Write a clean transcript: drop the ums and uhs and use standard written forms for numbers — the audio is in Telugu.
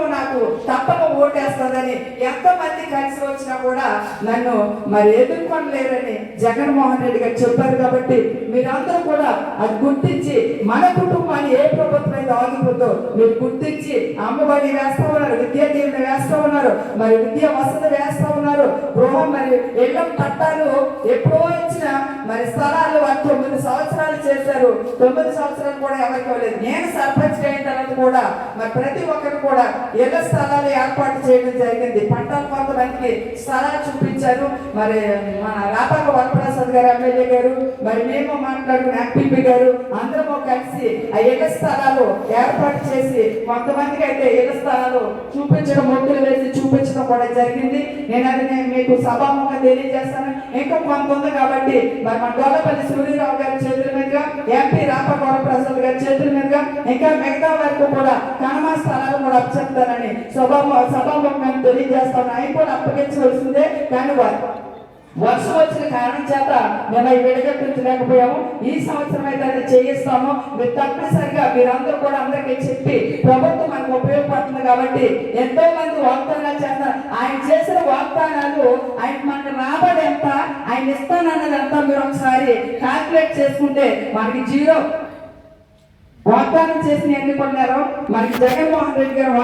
నాకు తప్పక ఓటేస్తుందని ఎంతమంది కలిసి వచ్చినా కూడా నన్ను మరి ఎదుర్కొనలేరని జగన్మోహన్ రెడ్డి గారు చెప్పారు. కాబట్టి మీరందరూ కూడా అది గుర్తించి మన కుటుంబాన్ని ఏ ప్రభుత్వం అయితే ఆగిపోతుందో మీరు గుర్తించి అమ్మఒడి వేస్తా ఉన్నారు, విద్యా దీవెన వేస్తా ఉన్నారు, మరి విద్యా వసతి వేస్తా ఉన్నారు, గృహం మరి ఇళ్ల పట్టాలు ఎప్పుడో ఇచ్చిన మరి స్థలాలు 9 సంవత్సరాలు చేశారు. 9 సంవత్సరాలు కూడా ఎవరికి ఇవ్వలేదు. నేను సర్పంచ్ అయిన తర్వాత కూడా మరి ప్రతి ఒక్కరు కూడా ఇళ్ల స్థలాలు ఏర్పాటు చేయడం జరిగింది. పట్టాలు కొంతమందికి స్థలాలు చూపించారు. మరి మన రాపాక వరప్రసాద్ గారు ఎమ్మెల్యే గారు మరి మేము మాట్లాడుకున్న ఎంపీపీ గారు అందరము కలిసి ఆ ఇళ్ల స్థలాలు ఏర్పాటు చేసి కొంతమందికి అయితే ఇళ్ల స్థలాలు చూపించడం, మొక్కులు వేసి చూపించడం కూడా జరిగింది. నేను మీకు సభాముఖంగా తెలియజేస్తాను. ఇంకా కొంత ఉంది కాబట్టి మరి మన గొల్లపల్లి సూర్యరావు గారి చేతుల మీదుగా, ఎంపీ రాపాక వరప్రసాద్ గారి చేతుల మీదుగా ఇంకా మిగతా వరకు కూడా కనమా స్థలాలు కూడా అప్పచెప్తానని సభాముఖంగా తెలియజేస్తాను. అవి కూడా అప్పగించవలసిందే. కానీ వర్షం వచ్చిన కారణం చేత మేము అవి విడగొట్టించలేకపోయాము. ఈ సంవత్సరం అయితే అది చేయిస్తాము. మీరు తప్పనిసరిగా మీరందరూ కూడా అందరికీ చెప్పి ప్రభుత్వం మనకు ఉపయోగపడుతుంది కాబట్టి ఎంతో మంది వాగ్దానాలు చేస్తారు. ఆయన చేసిన వాగ్దానాలు ఆయన మనకు రాబడి ఎంత, ఆయన ఇస్తానన్నది ఎంత మీరు ఒకసారి క్యాల్కులేట్ చేసుకుంటే మనకి జీరో. వాగ్దానం చేసిన ఎన్ని కొన్నారో మనకి జగన్మోహన్ రెడ్డి గారు